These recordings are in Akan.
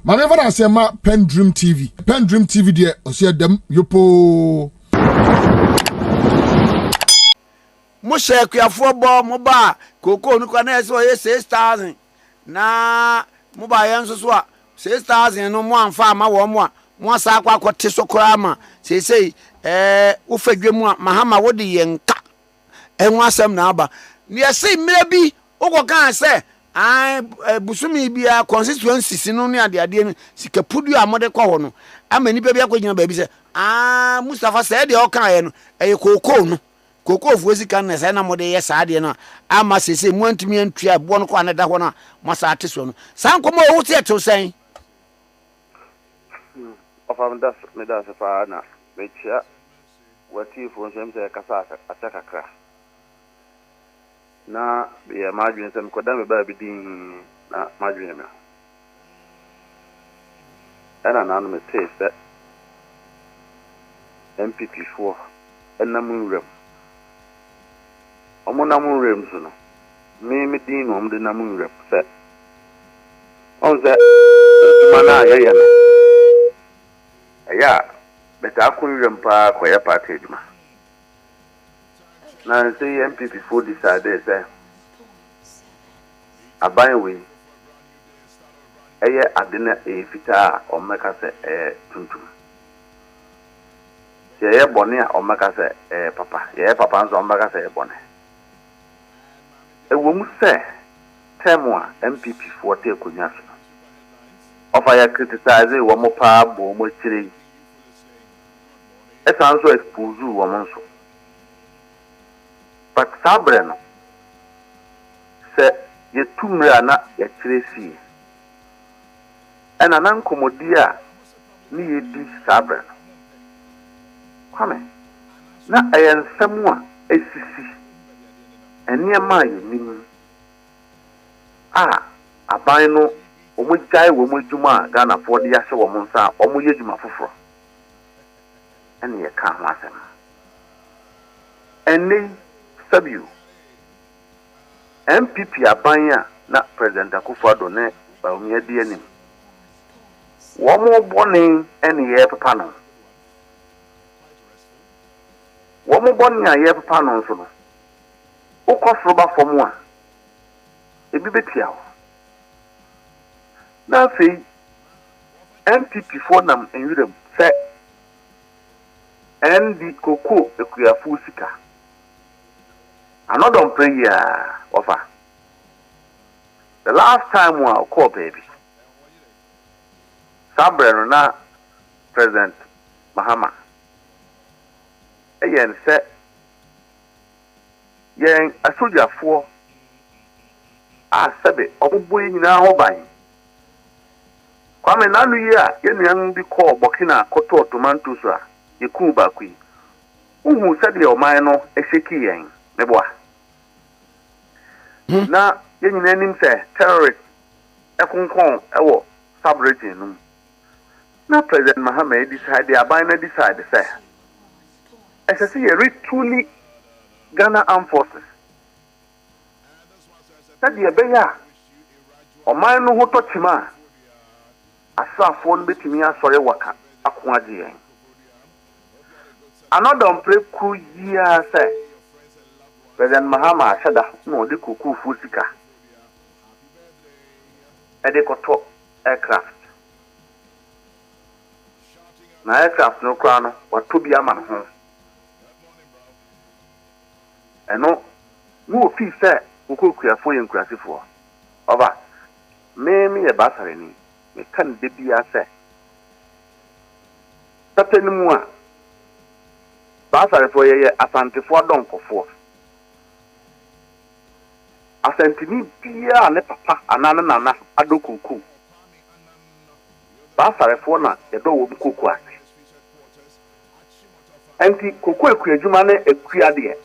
Mame fa na se ma PENDREAM TV. PENDREAM TV de ose dem yopo. Mo share kuafo bo mo ba koko nu kwa na so ye 6000 na mo ba yan so a 6000 no mo anfa ma wo mo a mo asa akwa kote so kora ma sei wo fadwemu a mahama wo de yenka enwa asem na aba ne sei mira bi wo kan se busumi bia constituency no ne ade no sikapudu a mode kwa ho no ama nipa bi akogina ba bi se Mustafa se de o kan ye no koko no koko fuezi kan na sai na mode ye saade no ama sese mu antumi antua bo no kwa na da ho no mo sa ate so no san komo wo te to san of das me das fa na me chia wati fo nsem se kasa atakakra na be madwin sem ko da me ba bi din na madwin me ana na no me taste MPP4 enam rem omo nam rem so no me din no de nam rem se on se mana ya no ya beta kun rem pa ko ya party duma na say MPP4 decide say aban we eye adena fita o meka se tuntum ye bone a o meka se papa ye papa nso o meka se bone wo mu se temu a MPP4 te konya so ofa ya criticize wo mo pa bo mo chire esan so expose wo mo nso but sabre no se ye tumra na ya chire si ena nan komodi a ni ye di sabre no kwame na ayensam a esisi eniema ye nim aban no omo jai wo mo djuma Ghana for de ya hye wo mo nsa omo ye djuma foforo ene ye ka ho asem ene sabiu MPP aban a na President Akufo-Addo ne ba omi adi anim wo mo bone ene ye papa no wo mo bone a ye papa no nso no ukofro ba fom a ebi betia wo na sei MPP4 nam enwirem se endi koko ekuyafu sika Annoh-Dompreh ya offer the last time we call baby sabre na President Mahama eyen se yen asojafo sebe obubo nyina ho ban kwame nanu yi a yenuan bi call Burkina koto tomato so a yeku bakui uhu sebe o man no eheki yen meboa na yenyina nim se terrorist ekonkon ewo sabrejin no na President Mahama decide aban na decide say esese ye retuli Ghana Armed Forces that the beya o man no ho tochima asafo no betimi asore waka akoaje yen Annoh-Dompreh ku yia say President Mahama shada no de kuku fusika ede koto aircraft na aircraft no kra no watobi ama no ho eno mu ofi se okukuafo yenkurasifo over me ye basare ni me kan de bia se tapenimu a basare fo ye asantefo adonkofo asantini bia ne papa anana nana adokuku basare fo na edo wo kuku ase enti koku ekuadwuma ne ekuade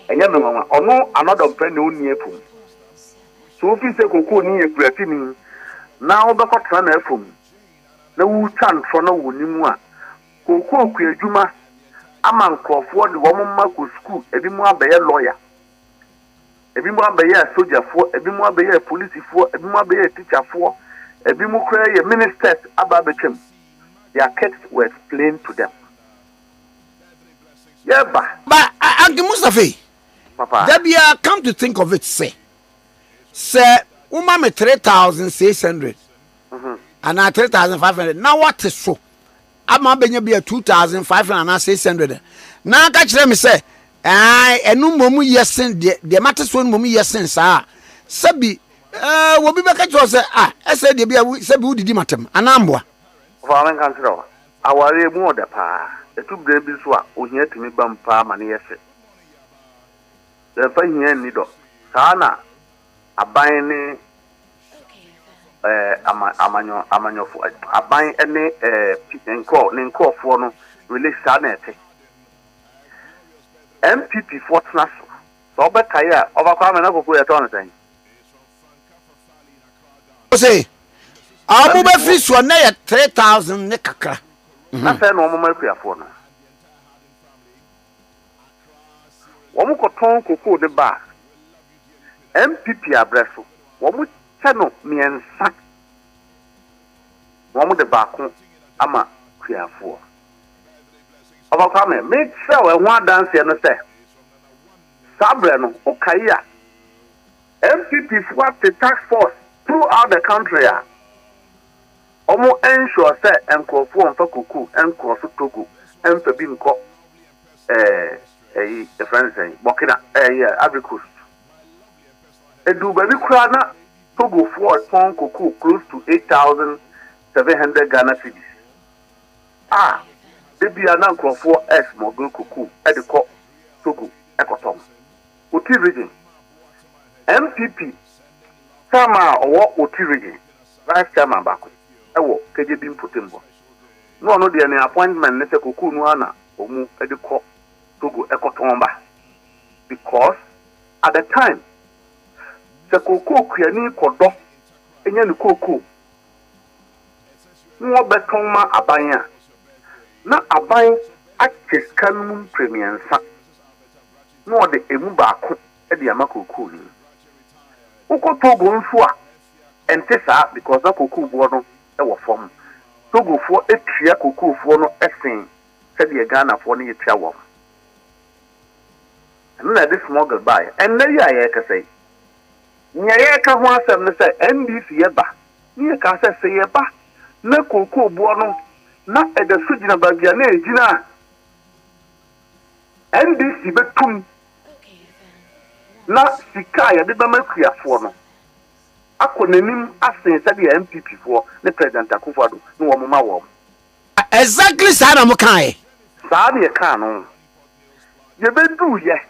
enye mema ono Annoh-Dompreh ne oni efum so fi se koku ni ekurati ni na obekotra na efum na wu twanfo na wonimu a koku ekuadwuma ama nkrofo de wo mamma ko school ebi mu abaye lawyer ebi mu abaye soldier fo ebi mu abaye police fo ebi mu abaye teacher fo Ebi mu kura ye ministers aba betwem. Their kids were explained to them. Yeah, but Mustafa, Papa. Debia, come to think of it, say, Uma me 3,600 and now 3,500. Now what is so? I'm be a 2,500 and 600. Now catch them say, and no momu yesin the matters one momu yesin sa sabi will be back at you I said the be sabi who did matem anambwa. Farming consider our more the pa. The two babies were here to me bumpa money yes. The fine here nido. Sana a buying amanyo for a buying any ninko for no release sanity. MPP Fortnite. So better here overcome and over at on thing. Say, I'll move a fish one day at 3,000 nekaka. Nothing no more for no. One could turn cocoa the bar. MPP abresso. One would channel me and sack. One with the back ama clear for. Overcome make sure and one dance and say Sabreno, Okaya. MPP swapped the task force throughout the country. Omo ensure say and call for Kuku and cross Togo and Fabin Co. The friends say, Bokina, Agricus. A do baby crana Togo for phone Kuku close to 8,700 Ghana cedis. Ah. They be an uncle for S Mogul Kuku at the court Togo Ecotom. Oti region MPP Sama or Oti region Vice Chairman Baku. Ewo KJB Putimbo. No, no, the appointment Nese Kuku Nuana Omu at the court Togo Ecotomba. Because at the time the Kuku Kiani Kodo Enyan Kuku no betoma abanya. Na aban akes kanum premium sa no de emu baako e de amakoku ni ukotogo nso a ente sa because akoku bo no e wo fom togo fo etua koku fo no esen se de Ghana fo no yetua wo na this smuggle buy and na ya ye ka say nya ye ka ho asem ne say NDC ye ba ni ka say ye ba na koku bo no na ede sujina babia na ejina NDC betum na sika ya de bamakuafo no akonanim asen sade MPP fo ne president Akufo-Addo no wo mama wo exactly sa na mo kan sa na ye kan no ye bedu ye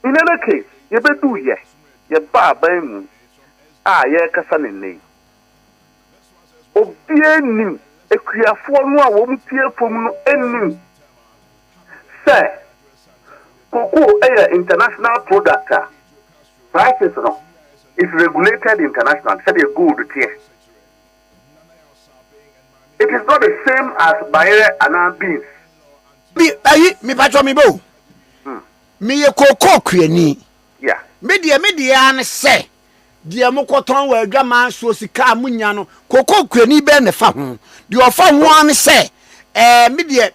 in any case ye bedu ye ba ban mu a ye kasa ne nei obienim ekuafo no a wo mtie fom no enim say cocoa international product prices no is regulated international say good tier. It is not the same as bayre and beans. Me patcho me bo me ye cocoa kwani yeah me de an say de mokoton wa adwama so sika munya no cocoa kwani be ne fa ho de ofa ho an say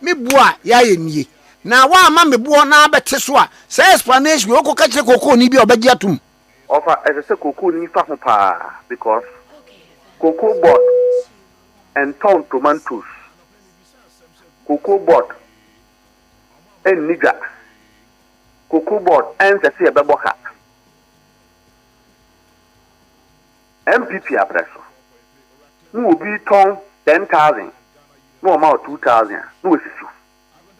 me bua ya ye nie na wa ma me bua na abete so a say explanation we okoka kire cocoa ni bi obagi atum offer as I say cocoa ni fa ho pa because cocoa board and town tomatoes cocoa board and nigga cocoa board and the say beboka MPP apresso no be ton 10,000 no amount 2,000 no sisu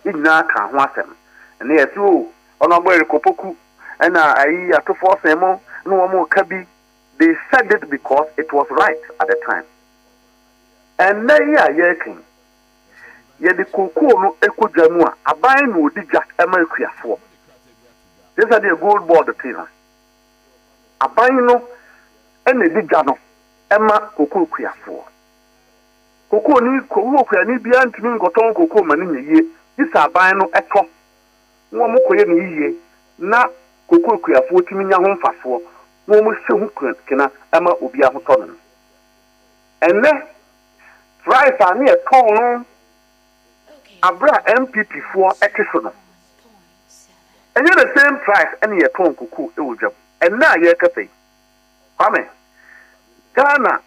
ina ka ho asem na ye so ono boy kopoku and ayi atofo semo no mo kabi. They said it because it was right at the time. And na ya yekin ye de cocoa no ekojanu a aban no odigya emakuafo this is the gold board thing aban no ene digya no ema cocoa kuafo cocoa ni kuani bia ntimi ngoton cocoa mani nyeye isa aban no eto wo mo koye ni yiye na cocoa kuafo timi nya ho mfafo wo mo hwe hu kena ema obi ahoto no ene price ani e ton no abra MPP for ekiso no and you the same price any a ton kuku e wo dwam and na ye kafe kwame Ghana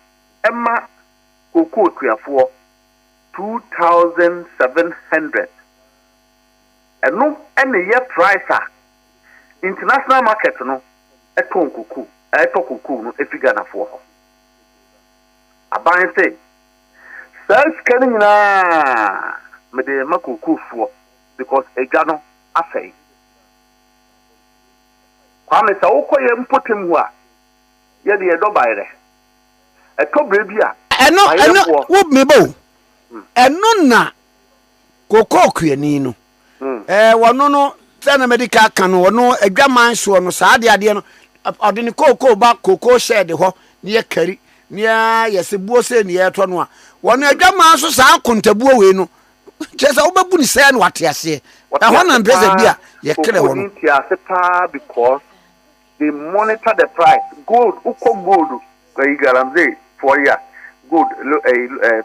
emma kuku kuafo 2,700 and no any year price international market no e ton kuku e to kuku no e figure na fo aban say self scanning na me de makuku fo because eja no afei kwame sa ukoye mpotem hu a ye de edo bayre etobre bia eno wo mebo eno na koko kuani no wono no tena medical kan wono adwaman so no saa ade no ode ne koko ba koko shed ho ne ye kari ne ya sebuo se ne ye to no a wono adwaman so saa kontabuo we no chesa obabu ni se no wate ase ho na mpesa bia ye kire wono because they monitor the price. Gold, uko gold, kaya galamze for ya. Gold,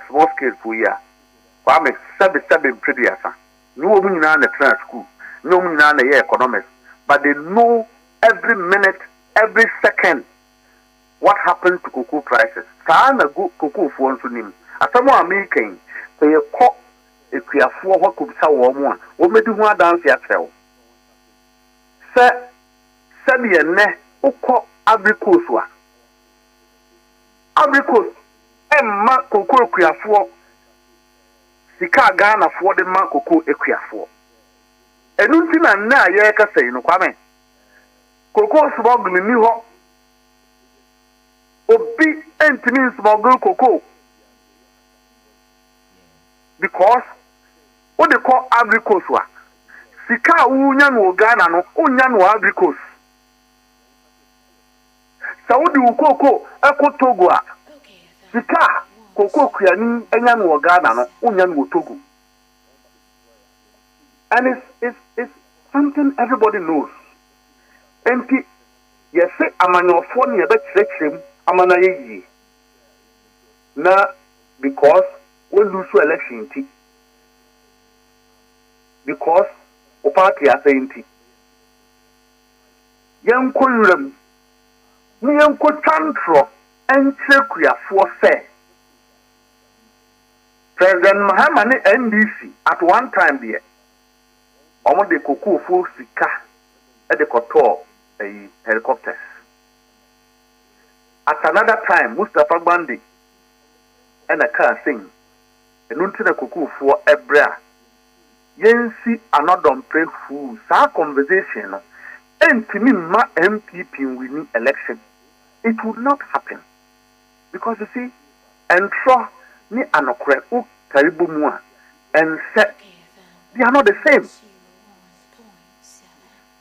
small scale for ya. Kwame seven pretty asa. No one in the trans school, no one in the economics, but they know every minute, every second what happens to cocoa prices. Sana go cocoa for one nim. Asamo American, so you call if we are for what could sell one. What made you want dance yourself? Sir. Sabi ne uko abrikoswa abrikos emma koko ekuafo sika Ghana fo de ma koko ekuafo enunti na ye ka sei no kwame koko smuggle ni ho obi entimi smuggle koko because what they call abrikoswa sika unya no Ghana no unya no abrikos Saudi ukoko eko Togo a sika koko kuani enya no Ghana no unya no Togo and it's something everybody knows enti yese amanyofo ne be kirechirem amana yeyi na because we lose election ti because o party asenti yankoyuram ni yanko tantro enchekuafo say President Mahama NDC at one time there omo de kokofo sika e de koto helicopters at another time Mustafa Gbande and a car sing enunti na kokofo ebra yensi Annoh-Dompreh fu sa conversation no entimi ma MPP winning election. It would not happen because you see entro ni anokre u karibu mu and set they are not the same.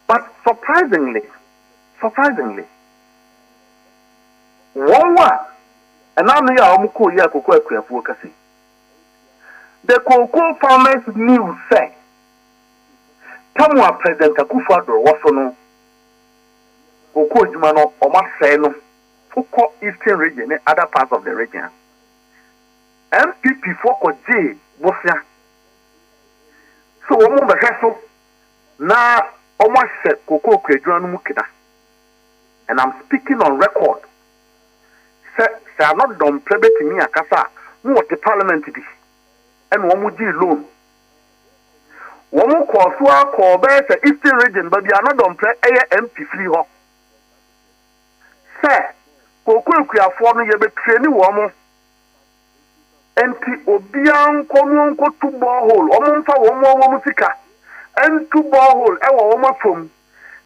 But surprisingly one and I know amuko ya koko akuafo kasi the cocoa farmers news say Tamwa President Akufo-Addo was no cocoa jumano omasay no for Eastern region and other parts of the region. MPP for J Bosia. So omo beheso na omasay cocoa kwejuano mukida. And I'm speaking on record. Say Annoh-Dompreh betimi akasa mu what the parliament be. And one ji loan. One call the Eastern region, but they are not Annoh-Dompreh MP free ho. Sir, Koko Kuafo ye be training woman. Enti obian kono ko two borehole. Omonfa woman sika. And two borehole e wo woman from.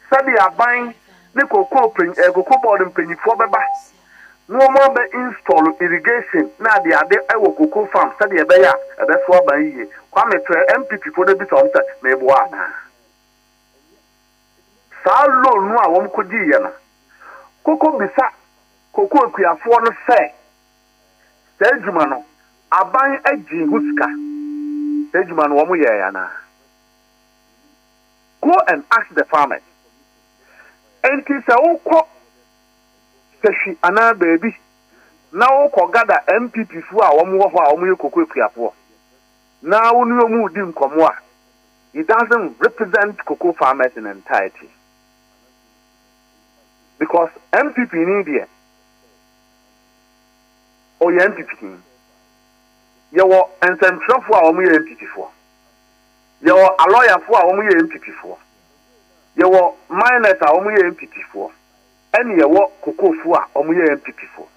Sabi aban ne Koko board mpanyifo beba. No more be install irrigation na de ade ewo cocoa farm said ebe ya ebe so ba yiye kwame tre MPP for the bit on say me boa na sa lo nu a won koji ye na cocoa bisa cocoa kuafo no say sejuma no aban agi huska sejuma no wo ye ya na go and ask the farmers enti say ukọ Sashi ana baby Now Kogada MPP fu a omu cocoa kuapo. Now omu dim komwa. It doesn't represent cocoa farmers in entirety. Because MPP in India or your MPP, you were and some shop for our MPP for. You were a lawyer for our MPP for. You were miners our MPP for. And you were cocoa for our MPP for.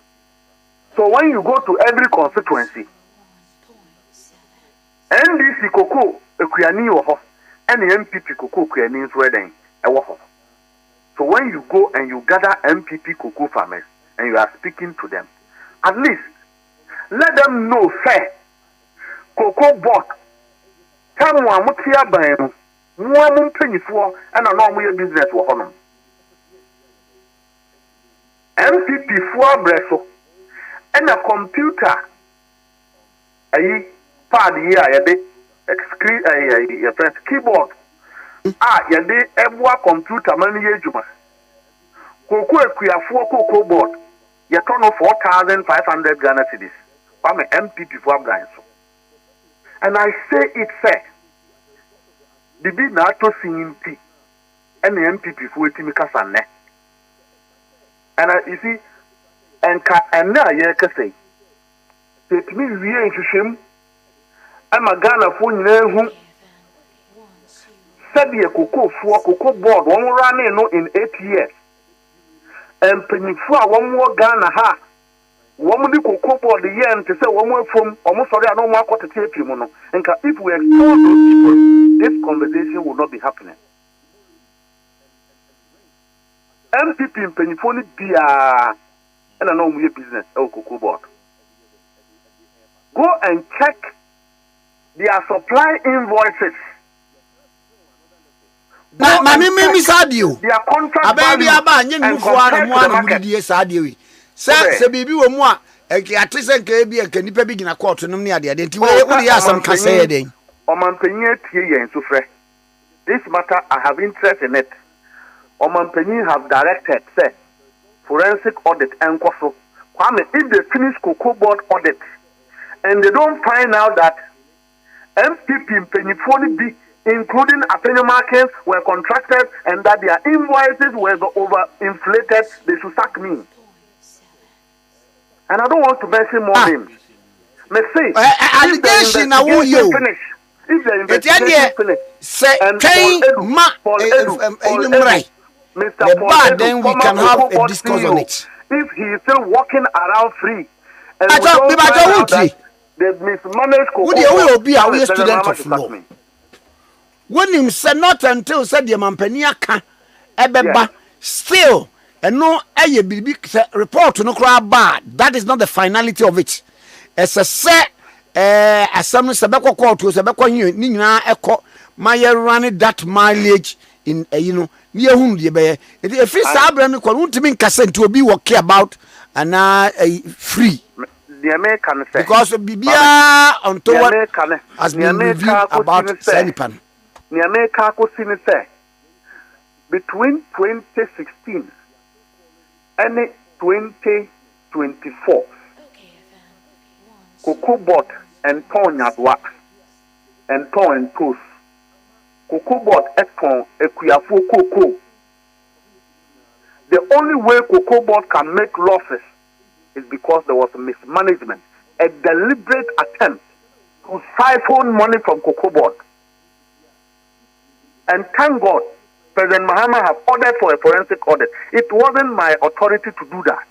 So when you go to every constituency, NDC cocoa, a Kuyani or and the MPP cocoa Kuyani is wedding a waffle. So when you go and you gather MPP cocoa farmers and you are speaking to them, at least let them know, say, cocoa board, tell me what you are buying, one penny for, and a normal business for him. MPP for bresso, and a computer, a pad here, a keyboard. Yade ebwa computer mani yejuma. Cocoa kuya cocoa board. You turn off 4,500 Ghana cedis. I'm an MPP for Brian. And I say it fair. The bid not to sing tea. And the MPP for Timika Sane. And you see, and now you can say, it means we ain't shame. I'm a Ghana for said the cocoa board one running in 8 years. And Penifua one more Ghana ha. One the cocoa board the year and to say one more from almost sorry I don't want to take you mono. And if we expose those people, this conversation will not be happening. MPP in Penifoni be and I know we business cocoa board. Go and check their supply invoices. Mami sadio. Their contract Ababy aba nye nufu ana mo ana mudie sadio wi. Se bibi wo mu a ate se nka bi nka nipa bi gina court no ne ade nti we dey asam ka say den. Omanpanyin tie yen so frɛ. This matter I have interest in it. Omanpanyin have directed say forensic audit enkoso. Kwame if they finish cocoa board audit and they don't find out that MPP Penifoni be including Apenyo markets were contracted and that their invoices were overinflated, they should sack me. And I don't want to mention more names. Me say, allegation na wo yo. If the investigation finish, and Mr. Then we can have a discourse on it. If he is still walking around free, and I don't they mismanaged will be a student of law. When him said not until said the mampania ebeba still and no big report no crowd bad. That is not the finality of it. As a set as some sabeko call to sabeko nina echo my running that mileage in near whom the bear. If it's Abraham won't mean Cassette to be what care about and free. The American because Bibia on toward has been reviewed about Sanipan. Niameka Kosini say between 2016 and 2024, cocoa board and ton at wax and ton and toast. Cocoa board ekon ekuyafu cocoa. The only way cocoa board can make losses is because there was mismanagement, a deliberate attempt to siphon money from cocoa board. And thank God, President Mahama have ordered for a forensic audit. It wasn't my authority to do that.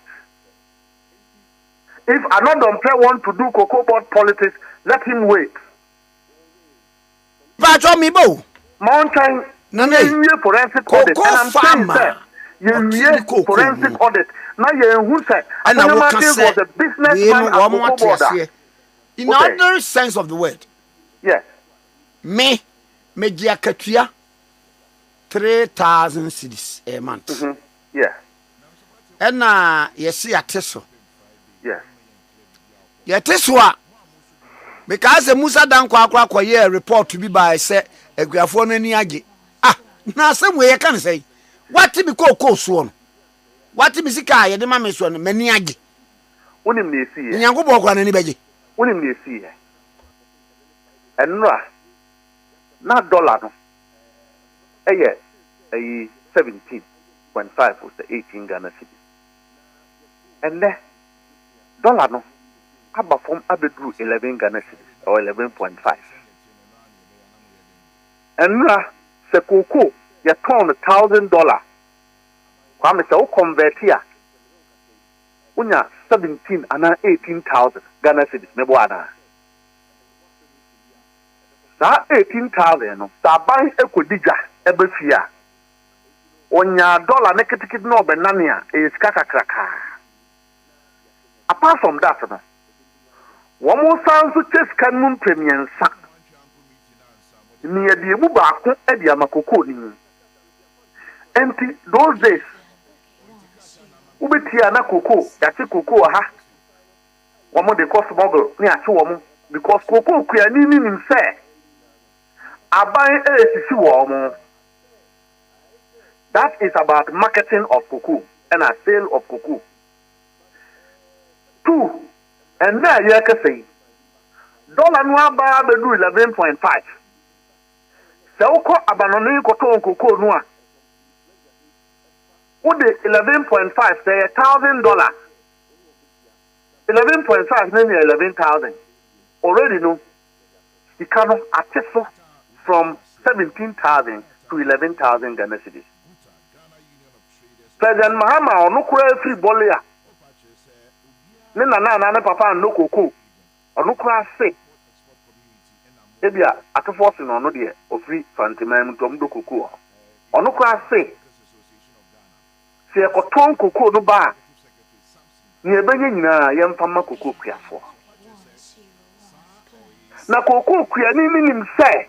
If Annoh-Dompreh want to do cocoa board politics, let him wait. Mountain, forensic audit. And I'm saying, sir, forensic audit. Now who said Annoh-Dompreh was a businessman and cocoa boarder. In other sense of the word. Yes. Me Katua 3,000 cedis a month. Yeah. And you see a teso. Yes. Yeah, teswa. Because the Musa Dan kwa year report to be by say a grafon any agi. Ah, now some way I can say. What to be called course one? What to be sick? I am the mamma's one, many agi. Unim ne see. Nyango bokwa na ni beje. Unim ne see. Enra na dollar no. 17.5 was the 18 Ghana cedis. And then dollar no aba from abedru 11 Ghana cedis or 11.5. And se koko ya ton $1,000. Kwa me se o convert here. Unya 17 and 18,000 Ghana cedis me bo ana. Sa 18,000 no sa ban ekodija ebe fia. Onya dollar ne kitikit no be nania e sika kakraka. Apart from that no. Womo sanso cheska num premium sa. Ni edi mu baako edi amakoko ni. Enti those days ubetia na koko yachi koko ha. Womo de cost model ni achi womo because koko kua ni nim say aban esisi womo. That is about marketing of cocoa and a sale of cocoa. 2, and now you can say dollar no aba be do 11.5. So ko abanoni ko ton cocoa no a. What the 11.5 say $1,000. 11.5 mean 11,000. Already no. You cannot attest from 17,000 to 11,000 Ghana cedis. President Mahama ono kura free bolia. Ne na papa no koko. Ono kura se. Ebia atofo no no de ofri fantiman mtom do koko. Ono kura se. Se ekoton koko no ba. Ni ebenye nyina yemfa ma koko kuafo. Na koko kua ni minim se.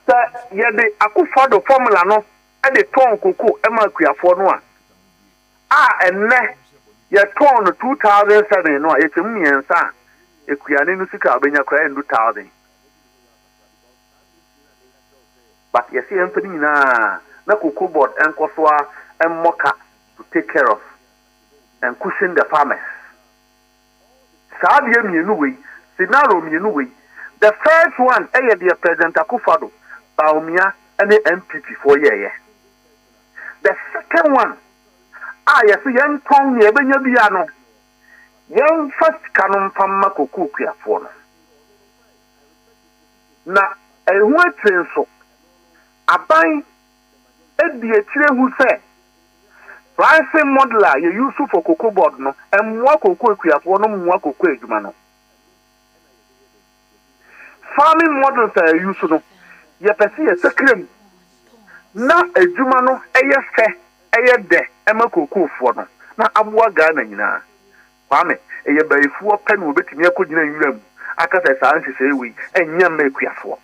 Se yede akufo do formula no and the ton cocoa ema kuafo no a enne ye ton 2007 no ye tem miensa ekuane no sika obenya kra 2,000 but ye see empany na cocoa board enkoso a emmoka to take care of and cushion the farmers sabe mienu we scenario mienu we the first one the President Akufo-Addo Baumia and the MPP for ye. The second one, yes, young Tong Yebenyano. Young first canon from Makokukia for. Now, a word so. A buy a who say, pricing modeler you use for cocoa board no, and Wakokukia for no Wakokuajumano. Farming models are used to ye pesi a secret. Na ejuma no eye de ema kokofo no na aboa Ghana nyina kwame eye baifuo pe no obetimi akogina nwuram akasa sanse sewi enya mekuafo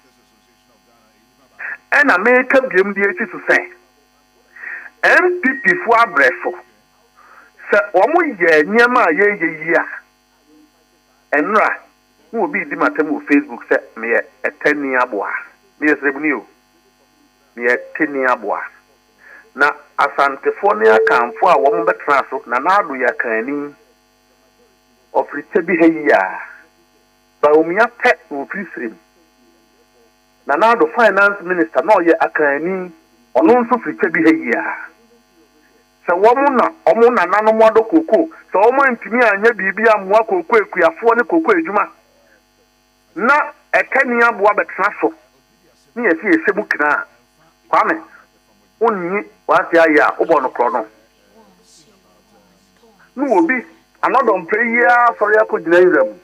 ena meka biem die eti so se MPP fu abrefo se omo ye nyema ye yi a enra wo bi di matam Facebook se me etani aboa me sebuni o ye tini aboa na asantefo ne akamfo a wo mo betra so na naado ya kani ofrite bi heya ba omia pe ofrisrim na naado finance minister no ye akani ono nso frite bi heya se wo mo na omo na nano modo koko se wo mo ntimi anya bibia moa koko ekuafo ne koko ejuma na ekani aboa betra so ni esi esebukina kwame unni wati aya obono krono nu obi Annoh-Dompreh ya sorry akogina iram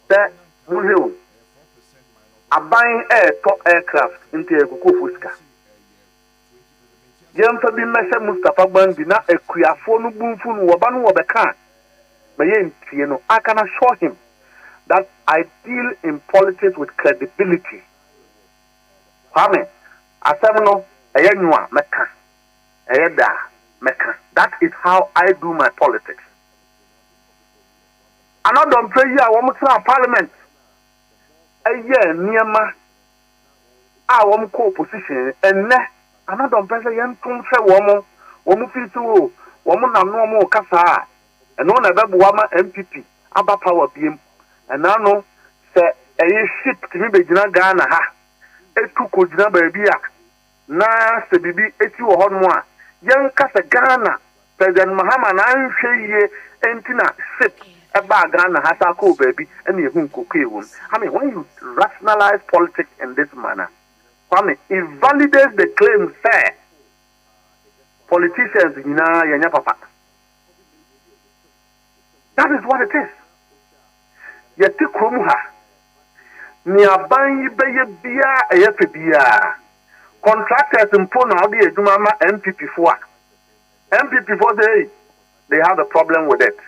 te muheu aban to aircraft into ekuko fuska yemfa bi mese Mustafa Gbande na ekuafo no bumfu no woba no wobeka ma yentie no I can assure him that I deal in politics with credibility kwame asemno eyenwa meka eyeda meka. That is how I do my politics. Annoh-Dompreh ya wo mutsa parliament eye niema a wo mko opposition enne Annoh-Dompreh yentum hwe wo mo fi so wo mo nanu mo kasa and on a Babama MPP, Abba Power BM, and now no, say a ship to me, Bejina Ghana, ha, a two Kojina Babia, na se bibi eti wo hɔ no a yɛn kasa Ghana President Mahama na nhwɛ yie entina ship eba Ghana ha sa ko baabi ɛna ehu nkokɔ ewu. I mean, when you rationalize politics in this manner, Kwame, it validates the claim say politicians nyinaa yɛnyɛ papa. That is what it is. Yɛte kurom ha ni aban yi bɛyɛ bia ɛyɛ fɛ bia. Contractors in Pona, MPP for say they have a problem with it.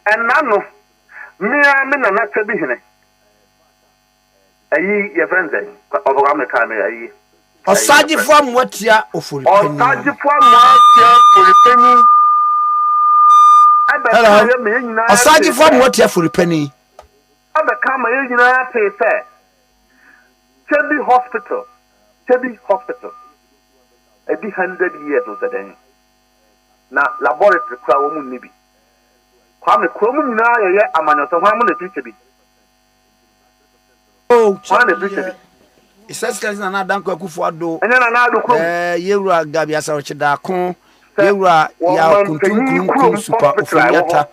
And now, me and not to be here. Your friends, Osaji from what ya for Osaji from what ya for penny. Osaji from what ya for penny. I become a United Fair. Chevy Hospital. Chevy Hospital. A 100 years was a day. Now, laboratory crowd nibi. Kwame Kromu na ya amano so hamu na pichebi. Oh, Kwame pichebi. Isaskans na danko Akufo-Addo. Enya na adu krom. Yewura Gabi Asawchida kon. Yewura ya kuntum super ofanyata.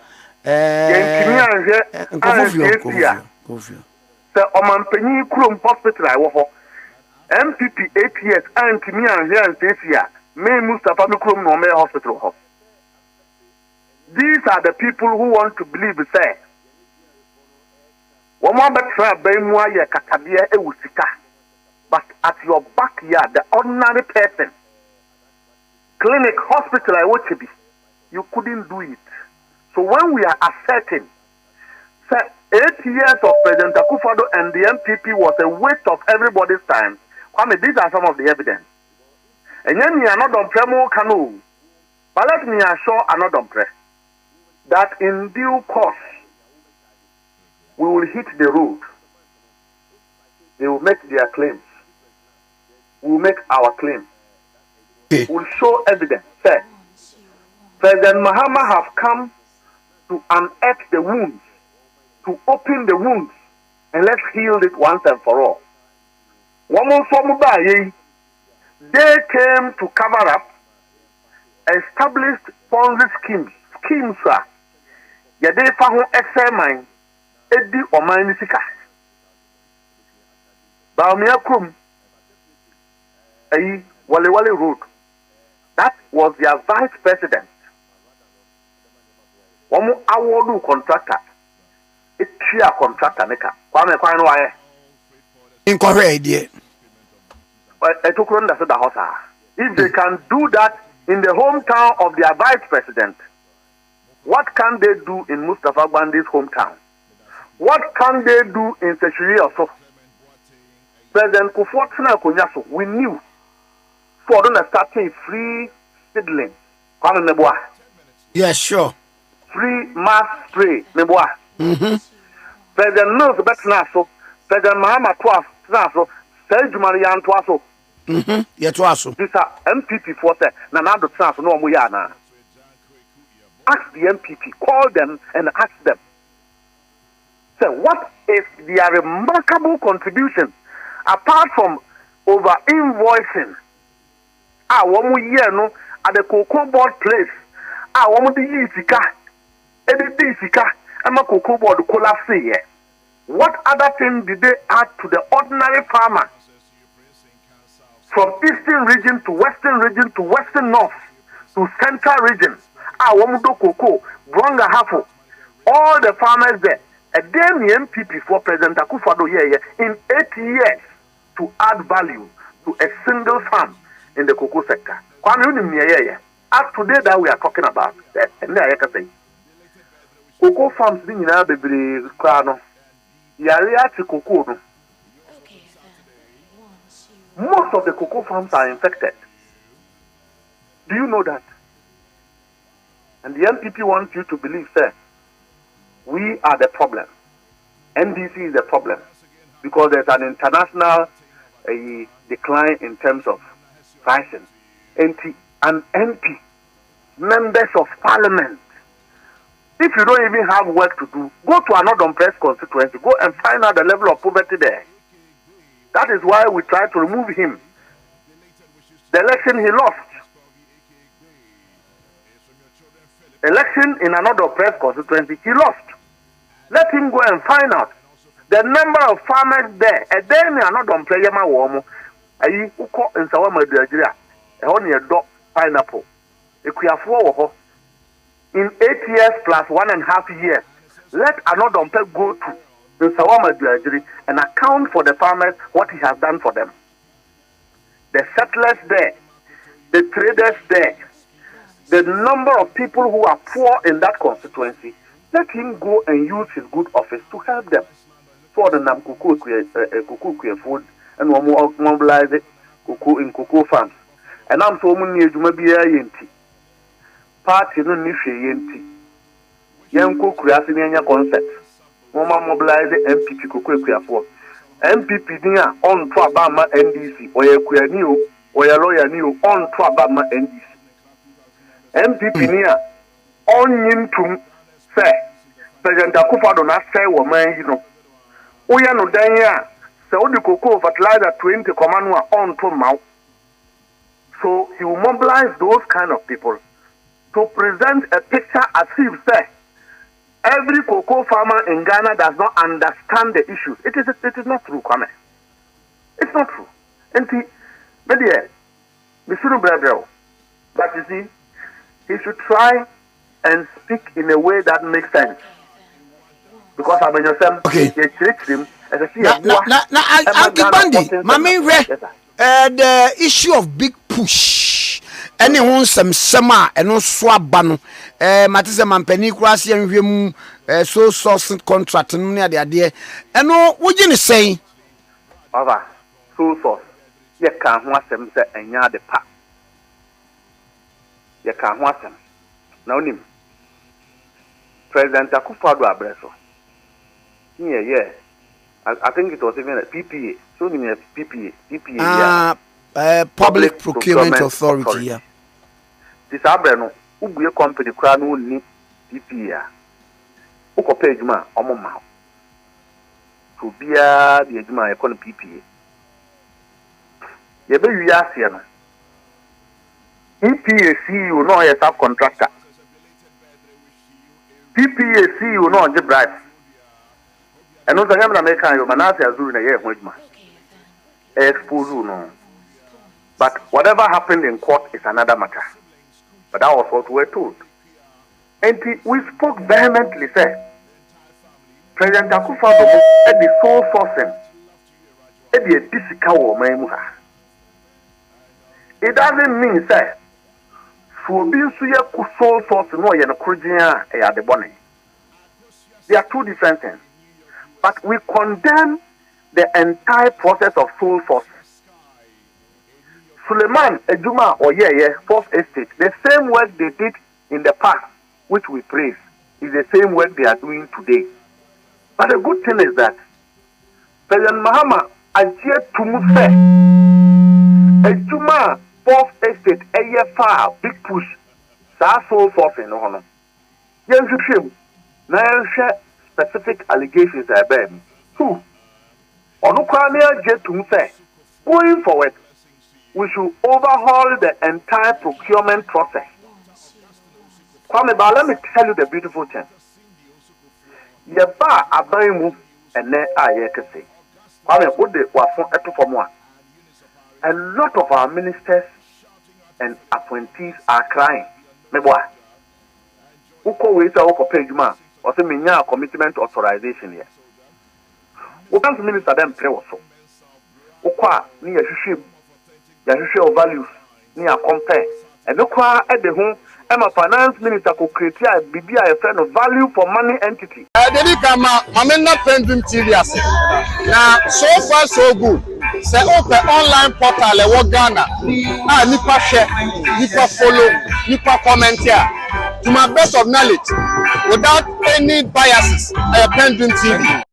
Yentimi anhwe Kofio. Se omampanyi krom hospital I wo ho. MPP 8 years antimi anhwe ansesia. Me Mustafa Mikrom no me hospital ho. These are the people who want to believe say woman betra baimwa ye katabia ewusika. But at your backyard, the ordinary person, clinic, hospital, I watch be, you couldn't do it. So when we are asserting, say 8 years of President Akufo-Addo and the MPP was a waste of everybody's time. I mean, these are some of the evidence. And then we are not Annoh-Dompreh canoe. But let me assure Annoh-Dompreh that in due course, we will hit the road. They will make their claims. We will make our claim. We will show evidence. Say, President Mahama have come to unearth the wounds, to open the wounds, and let's heal it once and for all. They came to cover up established Ponzi schemes. Schemes, sir. Yade fahu examine edi omani sika. Baumia Krum. Wale Road. That was their vice president. One awardu contractor. A chia contractor neka. Kwame kwano wae. Incorrect idea. If they can do that in the hometown of their vice president, what can they do in Mustafa Gbande's hometown? What can they do in Seshiri also? President Kufuor, we knew for starting free seedling. Yes, sure. Free mass spray. President Mills Betnaso, President Mahama Twaso, Serge Marian Twaso. Yetwaso. These are MPP for say, Nanado Trans no Muyana. Ask the MPP, call them and ask them. Say, what is their remarkable contribution apart from over invoicing? One year no at the cocoa board place. One the Isika, Edith Isika, and my cocoa board collapse here. What other thing did they add to the ordinary farmer? From eastern region to western north to central region. One do cocoa, Bronga Hafo, all the farmers there. A damn MPP for President Akufo-Addo in 8 years to add value to a single farm in the cocoa sector. As today that we are talking about, cocoa farms being in our baby crown, cocoa. Most of the cocoa farms are infected. Do you know that? And the MPP wants you to believe, sir, we are the problem. NDC is the problem because there's an international decline in terms of pricing. An MP, members of parliament, If you don't even have work to do, go to Annoh-Dompreh constituency. Go and find out the level of poverty there. That is why we tried to remove him. The election he lost. Election in Annoh-Dompreh constituency, he lost. Let him go and find out the number of farmers there. A day in Annoh-Dompreh yama womo. Ayi uko nsawama Adoagyiri. Eho ne do pineapple. Ekuafo wo ho. In 8 years plus 1.5 years, let Annoh-Dompreh go to nsawama Adoagyiri and account for the farmers what he has done for them. The settlers there, the traders there, the number of people who are poor in that constituency, let him go and use his good office to help them. For the Nam cocoa food and mobilize cocoa in cocoa farms. And I'm so many yenti. Party no nishi yenti. Yanko creating concept. Mama mobilize MPP cocoa for. MPP dia on to Abama NDC or a Kuyanio or a lawyer new on to Abama NDC. MPP nia on yin to say President Akufo-Addo na say woman you know. Oya no dan ya say o the cocoa fertilizer 20 command on to mouth. So he will mobilize those kind of people to present a picture as if say every cocoa farmer in Ghana does not understand the issues. It is not true, Kwame. It's not true. And maybe we shouldn't brother. But you see, he should try and speak in a way that makes sense. Because I'm in yourself, okay. Him as a Gbande, the issue of big push. Anyone some summer and no swabano. Matisa Mampeni Krasi and Rimu so source contract near the idea. And no, what you say? Baba, so source. You can't want them and ya the pack. You can't want them. Now, him. President Akufo-Addo Abreso. Yeah. I think it was even a PPA. So, PPA. Public Procurement Authority. Yeah. This Abreno, who be a company crown who need PPA. Who pay Juma Omoma. To be the Juma economy PPA. You be you ask here. PPA CEO no a subcontractor. PPA CEO no the bribe. And also, I'm American, you manage as doing a year with my expose no. But whatever happened in court is another matter. But that was what we were told. And we spoke vehemently, said, President Akufo-Addo at the sole sourcing, at the disikawo maimuha. It doesn't mean, sir, so be suya sole sourcing no yen kurjia e the bonnet. They are two different things. But we condemn the entire process of sole sourcing. Suleiman Ejuma or Fourth Estate, the same work they did in the past, which we praise, is the same work they are doing today. But the good thing is that President Mahama adhered to Muse Ejuma Fourth Estate far big push. Sa sole sourcing no hono. Yen share specific allegations are bad. Two. Onukwane adhered to Muse. Going forward, we should overhaul the entire procurement process. Kwame, but let me tell you the beautiful thing. Yeba abayimu ene ayekese. Kwame, what they were for more. A lot of our ministers and appointees are crying. Meboa. Uko weza uko pejuma. Ose minya commitment authorization here. Ukansu minister them pray also. Ukwa ni yashishim. Your values near compare. And look at the home. I'm a finance minister who create a friend of value for money entity. I didn't come out. I'm not PENDREAM TV. Now, so far, so good. Say, open online portal, what Ghana. Nipa share, Nipa follow, Nipa comment here. To my best of knowledge, without any biases, I PENDREAM TV.